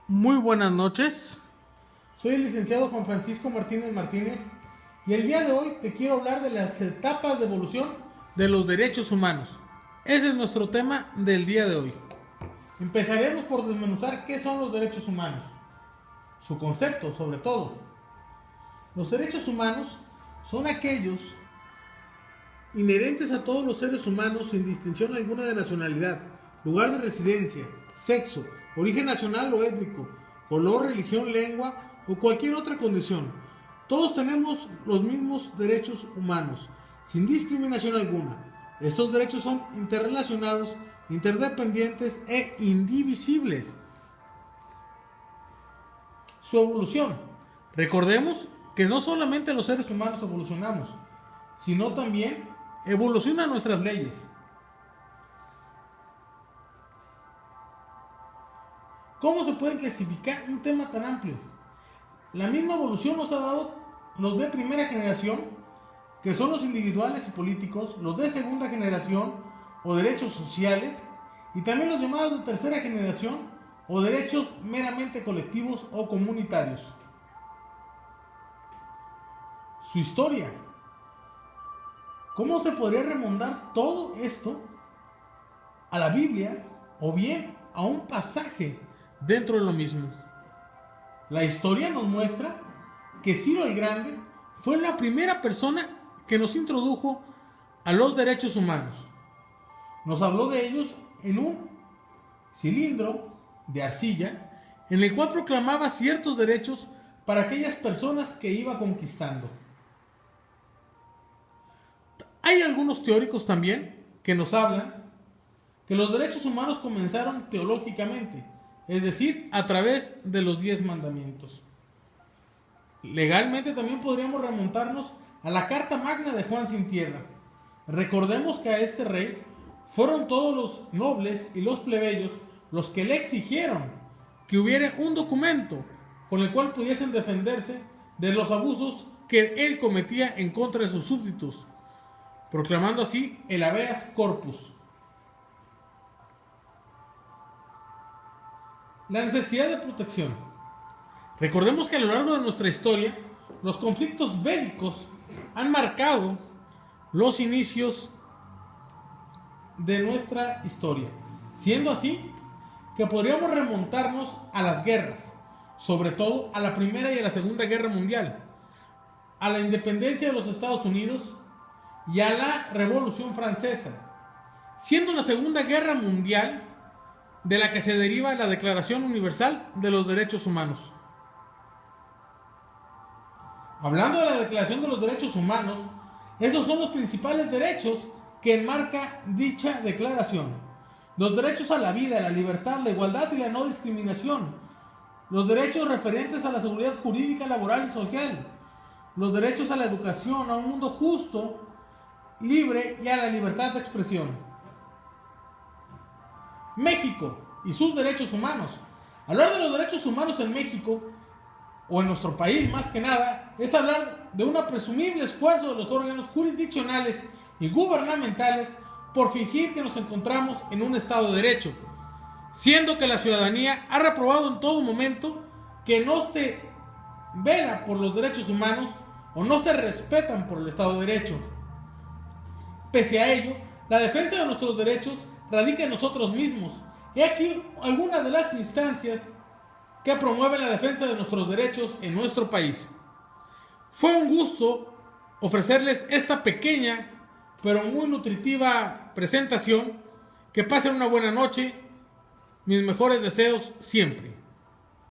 Muy buenas noches. Soy el licenciado Juan Francisco Martínez Martínez y el día de hoy te quiero hablar de las etapas de evolución De los derechos humanos. Ese es nuestro tema del día de hoy. Empezaremos por desmenuzar qué son los derechos humanos, su concepto sobre todo. Los derechos humanos son aquellos inherentes a todos los seres humanos sin distinción alguna de nacionalidad, lugar de residencia, sexo, origen nacional o étnico, color, religión, lengua o cualquier otra condición. Todos tenemos los mismos derechos humanos, sin discriminación alguna. Estos derechos son interrelacionados, interdependientes e indivisibles. Su evolución. Recordemos que no solamente los seres humanos evolucionamos, Sino también evolucionan nuestras leyes. ¿cómo se puede clasificar un tema tan amplio? La misma evolución nos ha dado los de primera generación, que son los individuales y políticos, los de segunda generación o derechos sociales, y también los llamados de tercera generación o derechos meramente colectivos o comunitarios. Su historia. ¿Cómo se podría remontar todo esto a la Biblia o bien a un pasaje Dentro de lo mismo. La historia nos muestra que Ciro el Grande Fue la primera persona que nos introdujo a los derechos humanos. nos habló de ellos en un cilindro de arcilla En el cual proclamaba ciertos derechos. para aquellas personas que iba conquistando. Hay algunos teóricos también Que nos hablan que los derechos humanos comenzaron teológicamente, es decir, a través de los 10 mandamientos. legalmente también podríamos remontarnos a la Carta Magna de Juan Sin Tierra. Recordemos que a este rey fueron todos los nobles y los plebeyos los que le exigieron Que hubiera un documento con el cual pudiesen defenderse de los abusos, que él cometía en contra de sus súbditos, proclamando así el habeas corpus. La necesidad de protección. Recordemos que a lo largo de nuestra historia, Los conflictos bélicos han marcado los inicios, de nuestra historia, siendo así que podríamos remontarnos a las guerras, sobre todo a la Primera y a la Segunda Guerra Mundial, a la independencia de los Estados Unidos y a la Revolución Francesa, siendo la Segunda Guerra Mundial de la que se deriva la Declaración Universal de los Derechos Humanos. Hablando de la Declaración de los Derechos Humanos, esos son los principales derechos que enmarca dicha declaración. Los derechos a la vida, la libertad, la igualdad y la no discriminación. Los derechos referentes a la seguridad jurídica, laboral y social. Los derechos a la educación, a un mundo justo, libre y a la libertad de expresión. México y sus derechos humanos. Hablar de los derechos humanos en México, o en nuestro país más que nada, es hablar de un presumible esfuerzo de los órganos jurisdiccionales y gubernamentales por fingir que nos encontramos en un Estado de Derecho, Siendo que la ciudadanía ha reprobado en todo momento que no se vela por los derechos humanos o no se respetan por el Estado de Derecho. Pese a ello, la defensa de nuestros derechos radica en nosotros mismos. He aquí algunas de las instancias que promueven la defensa de nuestros derechos en nuestro país. Fue un gusto ofrecerles esta pequeña pero muy nutritiva presentación. Que pasen una buena noche. Mis mejores deseos siempre.